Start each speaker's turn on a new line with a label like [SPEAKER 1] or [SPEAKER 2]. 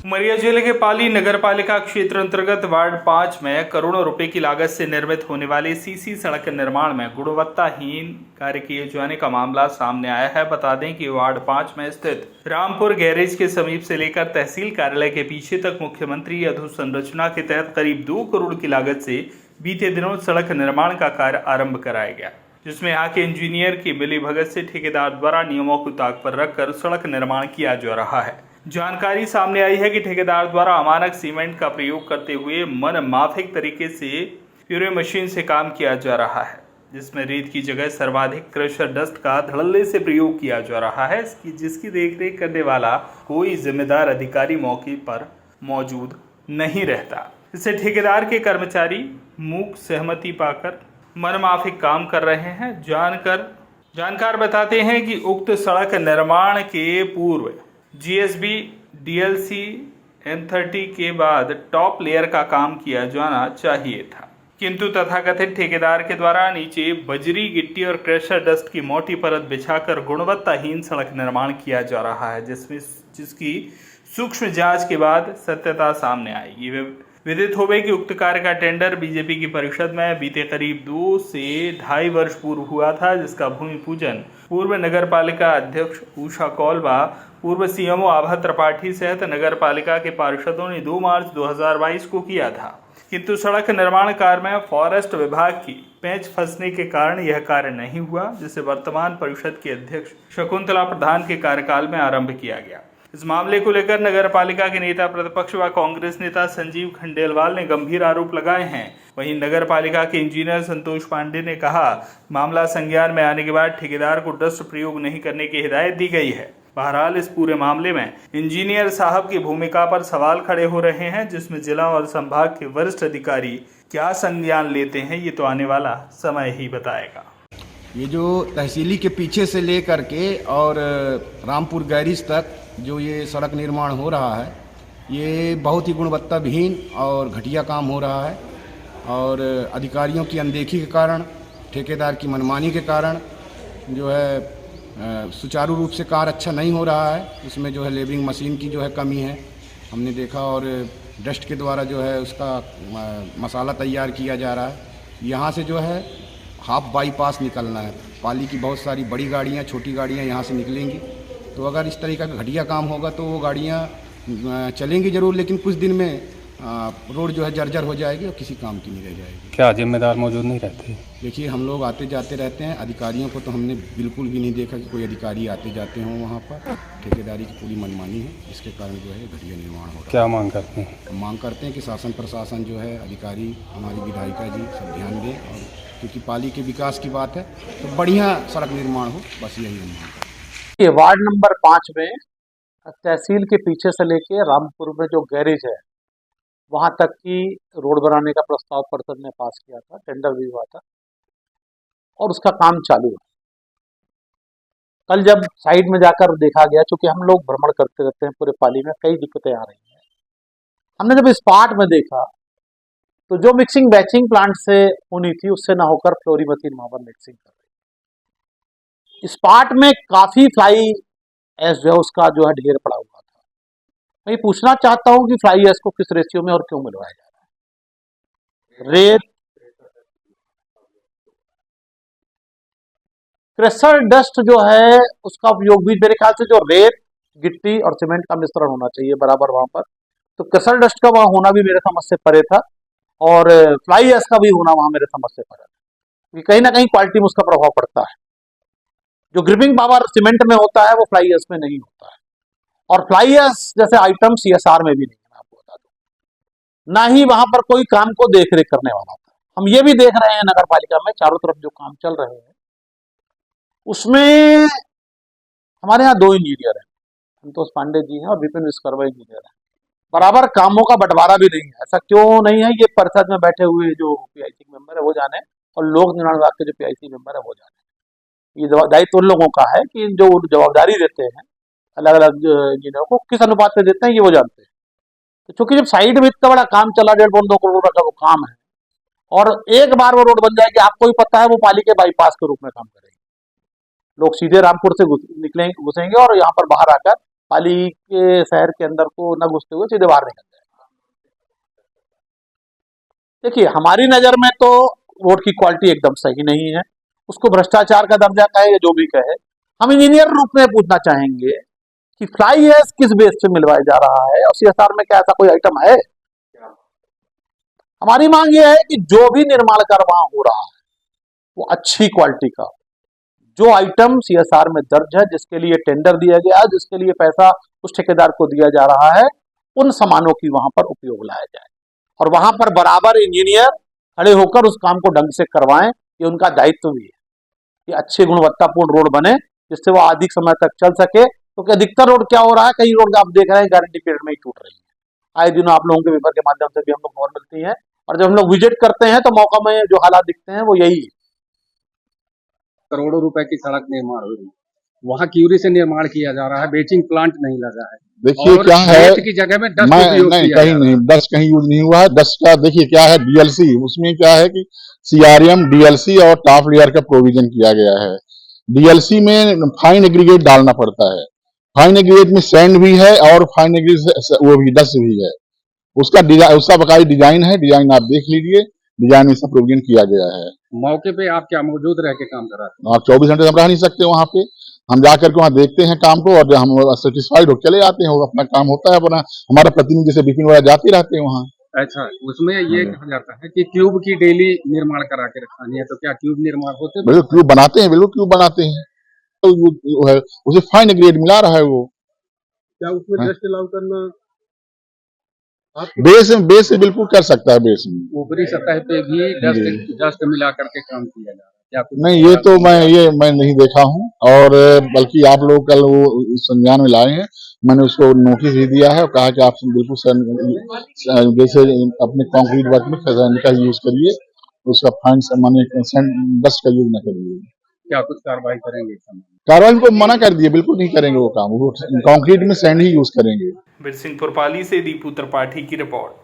[SPEAKER 1] उमरिया जिले के पाली नगर पालिका क्षेत्र अंतर्गत वार्ड 5 में करोड़ों रुपए की लागत से निर्मित होने वाली सीसी सड़क निर्माण में गुणवत्ताहीन कार्य किए जाने का मामला सामने आया है। बता दें कि वार्ड 5 में स्थित रामपुर गैरेज के समीप से लेकर तहसील कार्यालय के पीछे तक मुख्यमंत्री अधोसंरचना के तहत करीब 2 करोड़ की लागत से बीते दिनों सड़क निर्माण का कार्य आरंभ कराया गया, जिसमें यहाँ के इंजीनियर की मिलीभगत से ठेकेदार द्वारा नियमों को ताक पर रखकर सड़क निर्माण किया जा रहा है। जानकारी सामने आई है कि ठेकेदार द्वारा अमानक सीमेंट का प्रयोग करते हुए मनमाफिक तरीके से प्यूरे मशीन से काम किया जा रहा है, जिसमें रेत की जगह सर्वाधिक क्रशर डस्ट का धड़ल्ले से प्रयोग किया जा रहा है, जिसकी देखरेख करने वाला कोई जिम्मेदार अधिकारी मौके पर मौजूद नहीं रहता। इससे ठेकेदार के कर्मचारी मूक सहमति पाकर मनमाफिक काम कर रहे हैं। जानकार बताते हैं कि उक्त सड़क निर्माण के पूर्व GSB DLC M30 के बाद टॉप लेयर का काम किया जाना चाहिए था, किंतु तथाकथित ठेकेदार के द्वारा नीचे बजरी गिट्टी और क्रशर डस्ट की मोटी परत बिछाकर गुणवत्ताहीन सड़क निर्माण किया जा रहा है, जिसकी सूक्ष्म जांच के बाद सत्यता सामने आएगी। विदित होवे कि उक्त कार्य का टेंडर बीजेपी की परिषद में बीते करीब 2 से ढाई वर्ष पूर्व हुआ था, जिसका भूमि पूजन पूर्व नगर पालिका अध्यक्ष उषा कौल व पूर्व CMO आभा त्रिपाठी सहित नगर पालिका के पार्षदों ने 2 मार्च 2022 को किया था, किंतु सड़क निर्माण कार्य में फॉरेस्ट विभाग की पेंच फंसने के कारण यह कार्य नहीं हुआ, जिसे वर्तमान परिषद के अध्यक्ष शकुंतला प्रधान के कार्यकाल में आरंभ किया गया। इस मामले को लेकर नगर पालिका के नेता प्रतिपक्ष व कांग्रेस नेता संजीव खंडेलवाल ने गंभीर आरोप लगाए हैं। वहीं नगर पालिका के इंजीनियर संतोष पांडे ने कहा, मामला संज्ञान में आने के बाद ठेकेदार को डस्ट प्रयोग नहीं करने की हिदायत दी गई है। बहरहाल इस पूरे मामले में इंजीनियर साहब की भूमिका पर सवाल खड़े हो रहे हैं, जिसमें जिला और संभाग के वरिष्ठ अधिकारी क्या संज्ञान लेते हैं, ये तो आने वाला समय ही बताएगा।
[SPEAKER 2] ये जो तहसीली के पीछे से लेकर के और रामपुर गैरेज तक जो ये सड़क निर्माण हो रहा है, ये बहुत ही गुणवत्ता विहीन और घटिया काम हो रहा है और अधिकारियों की अनदेखी के कारण, ठेकेदार की मनमानी के कारण जो है सुचारू रूप से कार्य अच्छा नहीं हो रहा है। इसमें जो है लेबरिंग मशीन की जो है कमी है, हमने देखा, और डस्ट के द्वारा जो है उसका मसाला तैयार किया जा रहा है। यहाँ से जो है हाफ बाईपास निकलना है, पाली की बहुत सारी बड़ी गाड़ियाँ, छोटी गाड़ियाँ यहाँ से निकलेंगी, तो अगर इस तरीका का घटिया काम होगा तो वो गाड़ियाँ चलेंगी ज़रूर, लेकिन कुछ दिन में रोड जो है जर्जर हो जाएगी और किसी काम की नहीं रह जाएगी।
[SPEAKER 3] क्या जिम्मेदार मौजूद नहीं रहते?
[SPEAKER 2] देखिए, हम लोग आते जाते रहते हैं, अधिकारियों को तो हमने बिल्कुल भी नहीं देखा कि कोई अधिकारी आते जाते हों वहाँ पर। ठेकेदारी की पूरी मनमानी है, जिसके कारण जो है घटिया निर्माण हो रहा है।
[SPEAKER 3] क्या मांग करते हैं?
[SPEAKER 2] मांग करते हैं कि शासन प्रशासन जो है, अधिकारी, हमारी विधायिका जी सब ध्यान दें, और क्योंकि पाली के विकास की बात है तो बढ़िया सड़क निर्माण हो, बस यही हम मांग करते हैं।
[SPEAKER 4] ये वार्ड नंबर 5 में तहसील के पीछे से लेके रामपुर में जो गैरेज है वहां तक की रोड बनाने का प्रस्ताव परिषद ने पास किया था, टेंडर भी हुआ था और उसका काम चालू है। कल जब साइड में जाकर देखा गया, चूंकि हम लोग भ्रमण करते रहते हैं पूरे पाली में, कई दिक्कतें आ रही हैं। हमने जब स्पार्ट में देखा तो जो मिक्सिंग बैचिंग प्लांट से होनी थी उससे ना होकर फ्लोरीमथीन वहां पर मिक्सिंग कर रही। स्पार्ट में काफी फ्लाई एश जो है उसका जो है ढेर पड़ा हुआ था। मैं ये पूछना चाहता हूं कि फ्लाई एश को किस रेशियो में और क्यों मिलवाया जा रहा है। रेत, क्रशर डस्ट जो है उसका उपयोग भी मेरे ख्याल से जो रेत, गिट्टी और सीमेंट का मिश्रण होना चाहिए बराबर वहां पर, तो क्रशर डस्ट का वहां होना भी मेरे समझ से परे था और फ्लाई एश का भी होना वहां मेरे समझ से परे था। कहीं ना कहीं क्वालिटी में उसका प्रभाव पड़ता है। जो ग्रिपिंग पावर सीमेंट में होता है वो फ्लाई एश में नहीं होता है, और फ्लाई एश जैसे आइटम CSR में भी नहीं है, मैं आपको बता दूं। ना ही वहां पर कोई काम को देख रेख करने वाला था। हम ये भी देख रहे हैं नगर पालिका में चारों तरफ जो काम चल रहे हैं उसमें हमारे यहाँ 2 इंजीनियर हैं, संतोष पांडे जी हैं और विपिन विश्वकर्मा इंजीनियर हैं। बराबर कामों का बंटवारा भी नहीं है। ऐसा क्यों नहीं है, ये परिषद में बैठे हुए जो PIC मेंबर है वो जाने, और लोक निर्माण विभाग के जो PIC मेंबर है वो जाने। ये दायित्व उन लोगों का है कि जो जवाबदारी देते हैं अलग अलग इंजीनियरों को किस अनुपात से देते हैं ये वो जानते हैं। तो चूंकि जब साइड में इतना बड़ा काम चला, 1.5-2 करोड़ रुपए का वो काम है, और एक बार वो रोड बन जाएगी, आपको ही पता है वो पाली के बाईपास के रूप में काम करेगी। लोग सीधे रामपुर से निकलेंगे, घुसेंगे और यहाँ पर बाहर आकर पाली के शहर के अंदर को न घुसते हुए सीधे बाहर निकल जाए। देखिए, हमारी नज़र में तो रोड की क्वालिटी एकदम सही नहीं है, उसको भ्रष्टाचार का दर्जा कहे या जो भी कहे। हम इंजीनियर रूप में पूछना चाहेंगे कि फ्लाई ऐश किस बेस पे मिलवाया जा रहा है और सीएसआर में क्या ऐसा कोई आइटम है? हमारी मांग यह है कि जो भी निर्माण कार्य वहां हो रहा है वो अच्छी क्वालिटी का, जो आइटम सीएसआर में दर्ज है, जिसके लिए टेंडर दिया गया है, जिसके लिए पैसा उस ठेकेदार को दिया जा रहा है, उन सामानों की वहां पर उपयोग लाया जाए और वहां पर बराबर इंजीनियर खड़े होकर उस काम को ढंग से करवाएं। ये उनका दायित्व भी है कि अच्छे गुणवत्तापूर्ण रोड बने जिससे वो अधिक समय तक चल सके, क्योंकि अधिकतर रोड क्या हो रहा है, कई रोड आप देख रहे हैं गारंटी पीरियड में ही टूट रही है। आए दिन आप लोगों के पेपर के माध्यम से भी हम लोग खबर मिलती है और जब हम लोग विजिट करते हैं तो मौका में जो हालात दिखते हैं वो यही है।
[SPEAKER 5] करोड़ों रुपए की सड़क निर्माण हो रही है, वहाँ क्यूरी से निर्माण किया जा रहा है, बेचिंग प्लांट नहीं लगा है।
[SPEAKER 6] देखिए
[SPEAKER 5] और
[SPEAKER 6] क्या है,
[SPEAKER 5] रेत की जगह में डस्ट
[SPEAKER 6] मैं
[SPEAKER 5] उपयोग
[SPEAKER 6] नहीं
[SPEAKER 5] किया
[SPEAKER 6] कहीं
[SPEAKER 5] जा रहा
[SPEAKER 6] नहीं, डस्ट कहीं यूज नहीं हुआ है। डस्ट का देखिए क्या है, डीएलसी, उसमें क्या है कि सीआरएम, डीएलसी और टॉप लेयर का प्रोविजन किया गया है। डीएलसी में फाइन एग्रीगेट डालना पड़ता है, फाइन एग्रीगेट में सैंड भी है और फाइन एग्रीगेट वो भी डस्ट भी है। उसका डिजाइन, उसका बकाया डिजाइन है, डिजाइन आप देख लीजिए, डिजाइन में सब प्रोविजन किया गया है।
[SPEAKER 5] मौके पे आप क्या मौजूद रह के काम कराते हैं?
[SPEAKER 6] आप 24 घंटे हम रह नहीं सकते वहां पे, हम जाकर के वहां देखते हैं काम को और जब हम सेटिस्फाइड हो चले आते हैं, वो अपना काम होता है अपना। हमारा प्रतिनिधि जैसे बिपिन वगैरह जाते रहते हैं वहाँ।
[SPEAKER 5] अच्छा, उसमें ये कहा जाता है कि क्यूब की डेली निर्माण करा के रखानी है, तो क्या क्यूब निर्माण होते हैं?
[SPEAKER 6] बिल्कुल क्यूब बनाते हैं, बिल्कुल क्यूब बनाते हैं, तो वो है, उसे फाइन ग्रेड मिला रहा है वो।
[SPEAKER 5] क्या उसमें
[SPEAKER 6] हाँ।
[SPEAKER 5] डस्ट अलाउ करना
[SPEAKER 6] बेस से बिल्कुल कर सकता है, बेस में
[SPEAKER 5] ऊपरी सतह पे भी डस्ट मिला करके काम किया जा रहा है? क्या कुछ
[SPEAKER 6] नहीं, ये तो मैं नहीं देखा हूँ और बल्कि आप लोग कल वो संज्ञान में लाए हैं, मैंने उसको नोटिस भी दिया है और कहा कि आप बिल्कुल जैसे अपने कंक्रीट वर्क में खजाने का यूज करिए, उसका फाइन माने डस्ट का यूज न करिए।
[SPEAKER 5] क्या कुछ कार्रवाई करेंगे?
[SPEAKER 6] कार्रवाई को मना कर दिए, बिल्कुल नहीं करेंगे वो काम, वो कंक्रीट में सैंड ही यूज करेंगे।
[SPEAKER 1] बिरसिंहपुर पाली से दीपू त्रिपाठी की रिपोर्ट।